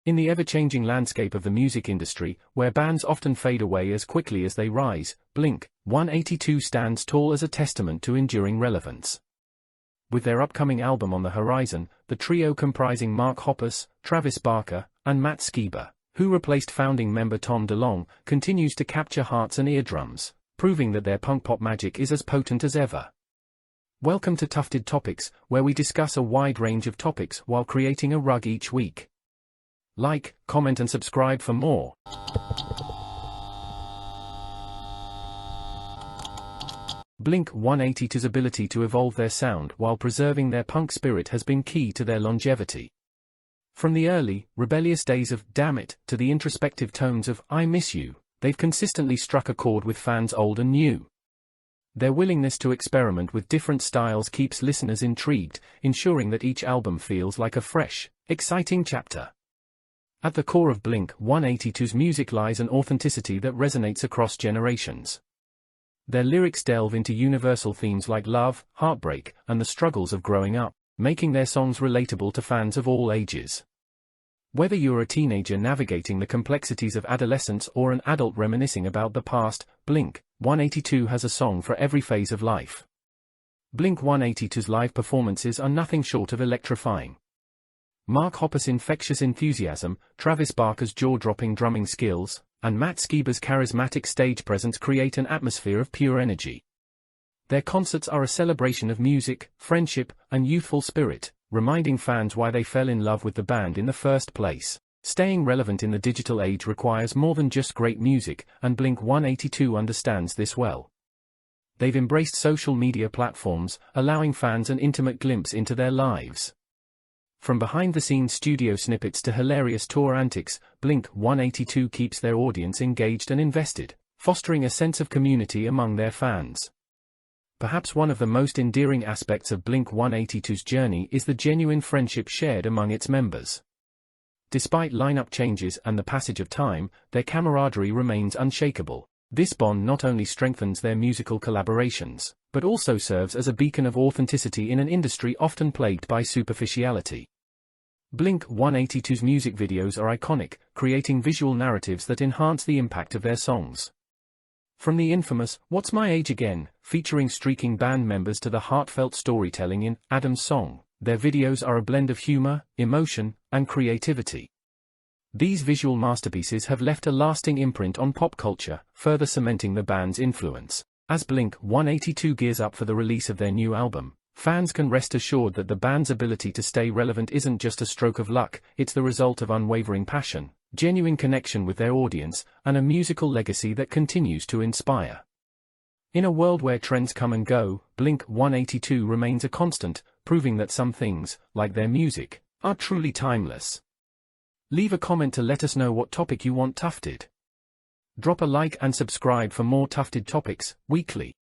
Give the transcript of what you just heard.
In the ever-changing landscape of the music industry, where bands often fade away as quickly as they rise, Blink-182 stands tall as a testament to enduring relevance. With their upcoming album on the horizon, the trio comprising Mark Hoppus, Travis Barker, and Matt Skiba, who replaced founding member Tom DeLonge, continues to capture hearts and eardrums, proving that their punk-pop magic is as potent as ever. Welcome to Tufted Topics, where we discuss a wide range of topics while creating a rug each week. Like, comment and subscribe for more. Blink-182's ability to evolve their sound while preserving their punk spirit has been key to their longevity. From the early, rebellious days of Damn It to the introspective tones of I Miss You, they've consistently struck a chord with fans old and new. Their willingness to experiment with different styles keeps listeners intrigued, ensuring that each album feels like a fresh, exciting chapter. At the core of Blink-182's music lies an authenticity that resonates across generations. Their lyrics delve into universal themes like love, heartbreak, and the struggles of growing up, making their songs relatable to fans of all ages. Whether you're a teenager navigating the complexities of adolescence or an adult reminiscing about the past, Blink-182 has a song for every phase of life. Blink-182's live performances are nothing short of electrifying. Mark Hoppus' infectious enthusiasm, Travis Barker's jaw-dropping drumming skills, and Matt Skiba's charismatic stage presence create an atmosphere of pure energy. Their concerts are a celebration of music, friendship, and youthful spirit, reminding fans why they fell in love with the band in the first place. Staying relevant in the digital age requires more than just great music, and Blink-182 understands this well. They've embraced social media platforms, allowing fans an intimate glimpse into their lives. From behind-the-scenes studio snippets to hilarious tour antics, Blink-182 keeps their audience engaged and invested, fostering a sense of community among their fans. Perhaps one of the most endearing aspects of Blink-182's journey is the genuine friendship shared among its members. Despite lineup changes and the passage of time, their camaraderie remains unshakable. This bond not only strengthens their musical collaborations, but also serves as a beacon of authenticity in an industry often plagued by superficiality. Blink-182's music videos are iconic, creating visual narratives that enhance the impact of their songs. From the infamous What's My Age Again, featuring streaking band members to the heartfelt storytelling in Adam's Song, their videos are a blend of humor, emotion, and creativity. These visual masterpieces have left a lasting imprint on pop culture, further cementing the band's influence. As Blink-182 gears up for the release of their new album, fans can rest assured that the band's ability to stay relevant isn't just a stroke of luck, it's the result of unwavering passion, genuine connection with their audience, and a musical legacy that continues to inspire. In a world where trends come and go, Blink-182 remains a constant, proving that some things, like their music, are truly timeless. Leave a comment to let us know what topic you want tufted. Drop a like and subscribe for more Tufted Topics weekly.